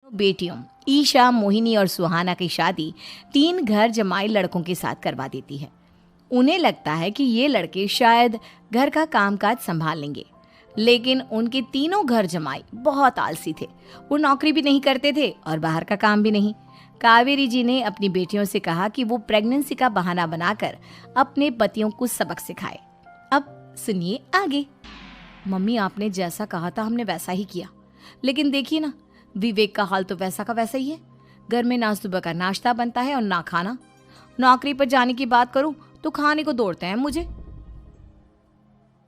बेटियों ईशा, मोहिनी और सुहाना की शादी 3 घर जमाई लड़कों के साथ करवा देती है। उन्हें लगता है कि ये लड़के शायद घर का कामकाज संभाल लेंगे, लेकिन उनके तीनों घर जमाई बहुत आलसी थे। वो नौकरी भी नहीं करते थे और बाहर का काम भी नहीं। कावेरी जी ने अपनी बेटियों से कहा कि वो प्रेगनेंसी का बहाना बनाकर अपने पतियों को सबक सिखाए। अब सुनिए आगे। मम्मी, आपने जैसा कहा था हमने वैसा ही किया, लेकिन देखिए ना, विवेक का हाल तो वैसा का वैसा ही है। घर में ना सुबह का नाश्ता बनता है और ना खाना। नौकरी पर जाने की बात करूं तो खाने को दौड़ते हैं मुझे।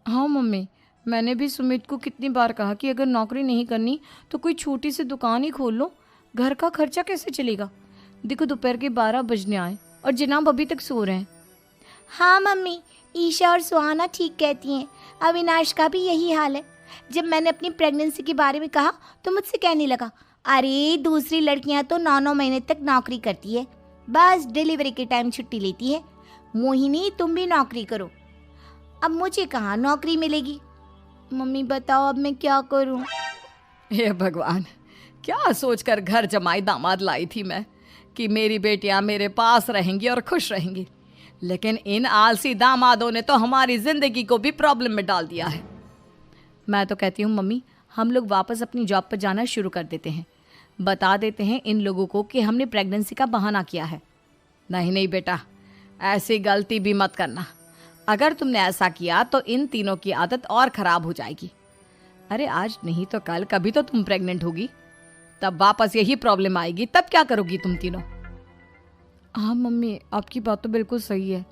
हाँ मम्मी, मैंने भी सुमित को कितनी बार कहा कि अगर नौकरी नहीं करनी तो कोई छोटी सी दुकान ही खोल लो, घर का खर्चा कैसे चलेगा। देखो दोपहर के 12 बजने आए और जनाब अभी तक सो रहे हैं। हाँ मम्मी, ईशा और सुहाना ठीक कहती हैं। अविनाश का भी यही हाल है। जब मैंने अपनी प्रेगनेंसी के बारे में कहा तो मुझसे कहने लगा, अरे दूसरी लड़कियां तो 9-9 महीने तक नौकरी करती है, बस डिलीवरी के टाइम छुट्टी लेती है। मोहिनी, तुम भी नौकरी करो। अब मुझे कहाँ नौकरी मिलेगी। मम्मी बताओ अब मैं क्या करूँ। हे भगवान, क्या सोचकर घर जमाई दामाद लाई थी मैं कि मेरी बेटियां मेरे पास रहेंगी और खुश रहेंगी, लेकिन इन आलसी दामादों ने तो हमारी जिंदगी को भी प्रॉब्लम में डाल दिया है। मैं तो कहती हूँ मम्मी, हम लोग वापस अपनी जॉब पर जाना शुरू कर देते हैं। बता देते हैं इन लोगों को कि हमने प्रेगनेंसी का बहाना किया है। नहीं नहीं बेटा, ऐसी गलती भी मत करना। अगर तुमने ऐसा किया तो इन तीनों की आदत और ख़राब हो जाएगी। अरे आज नहीं तो कल कभी तो तुम प्रेग्नेंट होगी, तब वापस यही प्रॉब्लम आएगी। तब क्या करोगी तुम तीनों। हाँ मम्मी, आपकी बात तो बिल्कुल सही है।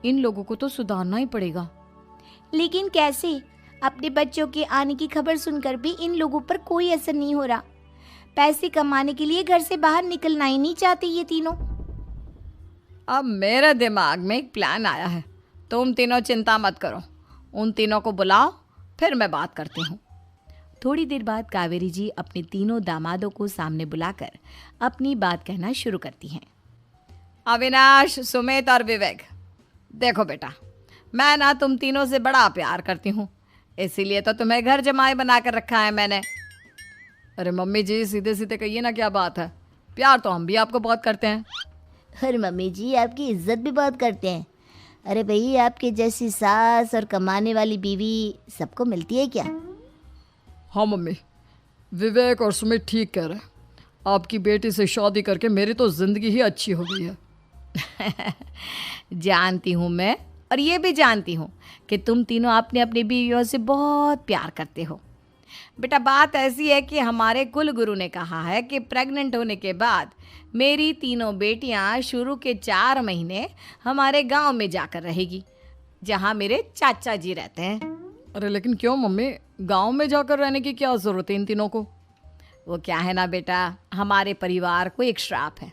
इन लोगों को तो सुधारना ही पड़ेगा। लेकिन कैसे? अपने बच्चों के आने की खबर सुनकर भी इन लोगों पर कोई असर नहीं हो रहा। पैसे कमाने के लिए घर से बाहर निकलना ही नहीं चाहते ये तीनों। अब मेरे दिमाग में एक प्लान आया है। तुम तीनों चिंता मत करो, उन तीनों को बुलाओ, फिर मैं बात करती हूँ। थोड़ी देर बाद कावेरी जी अपने तीनों दामादों को सामने बुलाकर अपनी बात कहना शुरू करती हैं। अविनाश, सुमित और विवेक, देखो बेटा, मैं ना तुम तीनों से बड़ा प्यार करती हूँ, इसीलिए तो तुम्हें घर जमाई बना कर रखा है मैंने। अरे मम्मी जी, सीधे सीधे कहिए ना, क्या बात है। प्यार तो हम भी आपको बहुत करते हैं। अरे मम्मी जी, आपकी इज्जत भी बहुत करते हैं। अरे भाई, आपके जैसी सास और कमाने वाली बीवी सबको मिलती है क्या? हाँ मम्मी, विवेक और सुमित ठीक कह रहे हैं। आपकी बेटी से शादी करके मेरी तो ज़िंदगी ही अच्छी हो गई है। जानती हूँ मैं, और ये भी जानती हूँ कि तुम तीनों अपने अपनी बीवियों से बहुत प्यार करते हो। बेटा, बात ऐसी है कि हमारे कुल गुरु ने कहा है कि प्रेग्नेंट होने के बाद मेरी तीनों बेटियां शुरू के 4 महीने हमारे गांव में जाकर रहेगी, जहां मेरे चाचा जी रहते हैं। अरे लेकिन क्यों मम्मी, गांव में जाकर रहने की क्या ज़रूरत है इन तीनों को। वो क्या है ना बेटा, हमारे परिवार को एक श्राप है।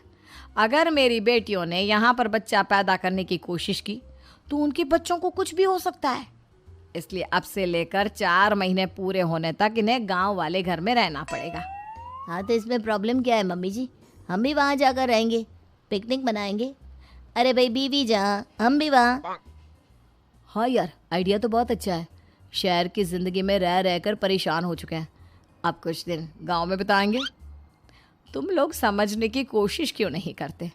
अगर मेरी बेटियों ने यहाँ पर बच्चा पैदा करने की कोशिश की तो उनके बच्चों को कुछ भी हो सकता है। इसलिए अब से लेकर 4 महीने पूरे होने तक इन्हें गांव वाले घर में रहना पड़ेगा। हाँ तो इसमें प्रॉब्लम क्या है मम्मी जी, हम भी वहाँ जाकर रहेंगे, पिकनिक मनाएंगे। अरे भाई, बीवी जहाँ हम भी वहाँ। हाँ यार, आइडिया तो बहुत अच्छा है। शहर की ज़िंदगी में रह रहकर परेशान हो चुके हैं, अब कुछ दिन गांव में बिताएंगे। तुम लोग समझने की कोशिश क्यों नहीं करते।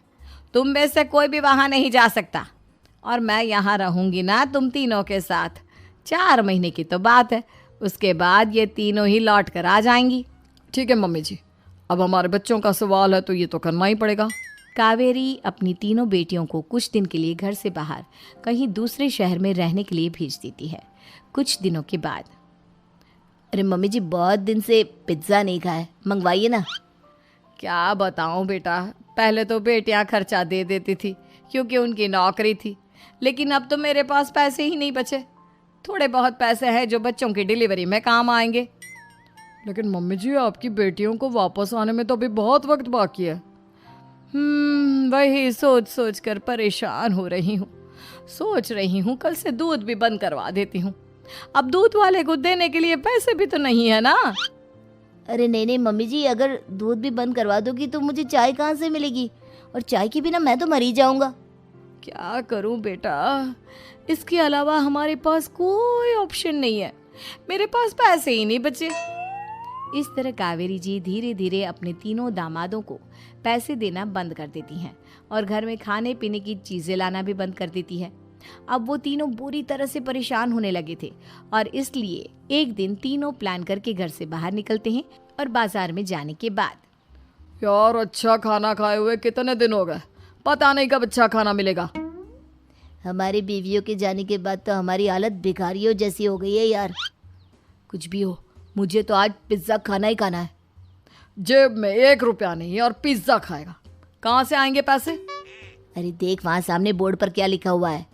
तुम में से कोई भी वहाँ नहीं जा सकता, और मैं यहाँ रहूँगी ना तुम तीनों के साथ। 4 महीने की तो बात है, उसके बाद ये तीनों ही लौट कर आ जाएंगी। ठीक है मम्मी जी, अब हमारे बच्चों का सवाल है तो ये तो करना ही पड़ेगा। कावेरी अपनी तीनों बेटियों को कुछ दिन के लिए घर से बाहर कहीं दूसरे शहर में रहने के लिए भेज देती है। कुछ दिनों के बाद, अरे मम्मी जी, बहुत दिन से पिज्ज़ा नहीं खाया, मंगवाइए ना। क्या बताऊं बेटा, पहले तो बेटियां खर्चा दे देती थी क्योंकि उनकी नौकरी थी, लेकिन अब तो मेरे पास पैसे ही नहीं बचे। थोड़े बहुत पैसे हैं जो बच्चों की डिलीवरी में काम आएंगे। लेकिन मम्मी जी, आपकी बेटियों को वापस आने में तो अभी बहुत वक्त बाकी है। वही सोच सोच कर परेशान हो रही हूँ। सोच रही हूँ कल से दूध भी बंद करवा देती हूँ। अब दूध वाले को देने के लिए पैसे भी तो नहीं है ना। अरे नहीं नहीं मम्मी जी, अगर दूध भी बंद करवा दोगी तो मुझे चाय कहाँ से मिलेगी, और चाय के बिना मैं तो मर ही जाऊंगा। क्या करूं बेटा, इसके अलावा हमारे पास कोई ऑप्शन नहीं है। मेरे पास पैसे ही नहीं बचे। इस तरह कावेरी जी धीरे धीरे अपने तीनों दामादों को पैसे देना बंद कर देती हैं और घर में खाने पीने की चीजें लाना भी बंद कर देती है। अब वो तीनों बुरी तरह से परेशान होने लगे थे और इसलिए एक दिन तीनों प्लान करके घर से बाहर निकलते हैं और बाजार में जाने के बाद यार अच्छा खाना खाए हुए कितने दिन हो गए, पता नहीं कब अच्छा खाना मिलेगा। हमारी बीवियों के जाने के बाद तो हमारी हालत भिखारियों जैसी हो गई है यार। कुछ भी हो, मुझे तो आज पिज्ज़ा खाना ही खाना है। जेब में 1 रुपया नहीं और पिज्ज़ा खाएगा, कहाँ से आएंगे पैसे? अरे देख वहाँ सामने बोर्ड पर क्या लिखा हुआ है,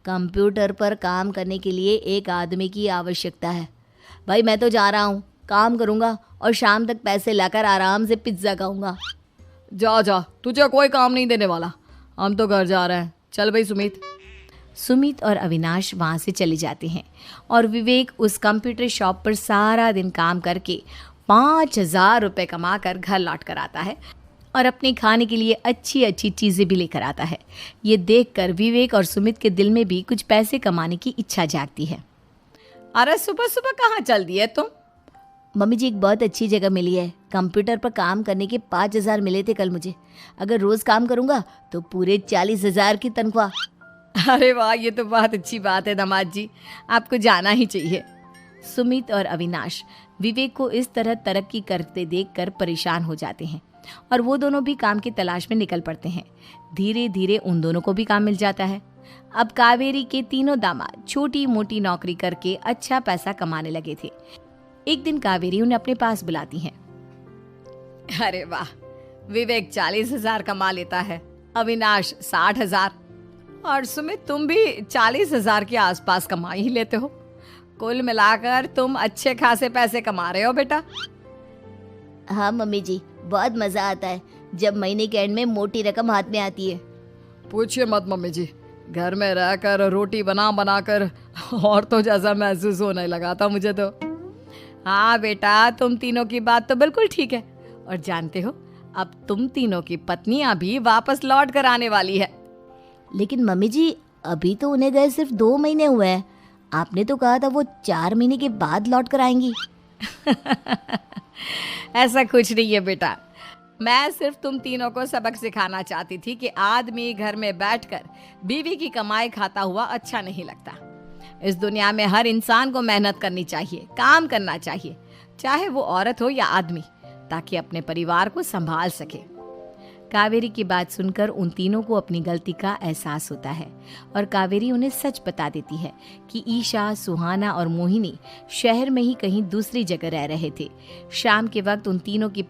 कंप्यूटर पर काम करने के लिए एक आदमी की आवश्यकता है। भाई मैं तो जा रहा हूँ, काम करूँगा और शाम तक पैसे लाकर आराम से पिज्ज़ा खाऊंगा। जा जा, तुझे कोई काम नहीं देने वाला, हम तो घर जा रहे हैं। चल भाई सुमित। सुमित और अविनाश वहाँ से चले जाते हैं और विवेक उस कंप्यूटर शॉप पर सारा दिन काम करके 5,000 रुपये कमा कर घर लौट कर आता है और अपने खाने के लिए अच्छी अच्छी चीज़ें भी लेकर आता है। ये देखकर विवेक और सुमित के दिल में भी कुछ पैसे कमाने की इच्छा जागती है। अरे सुबह सुबह कहाँ चल दिए तुम? मम्मी जी एक बहुत अच्छी जगह मिली है, कंप्यूटर पर काम करने के 5,000 मिले थे कल मुझे। अगर रोज़ काम करूँगा तो पूरे 40,000 की तनख्वाह। अरे वाह, ये तो बहुत अच्छी बात है दामाद जी, आपको जाना ही चाहिए। सुमित और अविनाश विवेक को इस तरह तरक्की करते देखकर परेशान हो जाते हैं और वो दोनों भी काम की तलाश में निकल पड़ते हैं। धीरे धीरे उन दोनों को भी काम मिल जाता है। अब कावेरी के तीनों दामाद छोटी मोटी नौकरी करके अच्छा पैसा कमाने लगे थे। एक दिन कावेरी उन्हें अपने पास बुलाती है। अरे वाह, विवेक 40,000 कमा लेता है, अविनाश 60,000 और सुमित तुम भी 40,000 के आसपास कमा ही लेते हो। कुल मिलाकर तुम अच्छे खासे पैसे कमा रहे हो बेटा। हाँ मम्मी जी, बहुत मज़ा आता है जब महीने के एंड में मोटी रकम हाथ में आती है। पूछिए मत मम्मी जी, घर में रहकर रोटी बना बना कर और तो जैसा महसूस होने लगा था मुझे तो। हाँ बेटा, तुम तीनों की बात तो बिल्कुल ठीक है और जानते हो अब तुम तीनों की पत्नियां भी वापस लौट कर आने वाली है। लेकिन मम्मी जी अभी तो उन्हें गए सिर्फ 2 महीने हुए हैं, आपने तो कहा था वो 4 महीने के बाद लौट कर आएंगी। ऐसा कुछ नहीं है बेटा, मैं सिर्फ तुम तीनों को सबक सिखाना चाहती थी कि आदमी घर में बैठकर बीवी की कमाई खाता हुआ अच्छा नहीं लगता। इस दुनिया में हर इंसान को मेहनत करनी चाहिए, काम करना चाहिए, चाहे वो औरत हो या आदमी, ताकि अपने परिवार को संभाल सके। कावेरी की बात सुनकर उन तीनों को अपनी गलती का एहसास होता है और कावेरी उन्हें सच बता देती है कि ईशा, सुहाना और मोहिनी शहर में ही कहीं दूसरी जगह रह रहे थे। शाम के वक्त उन तीनों की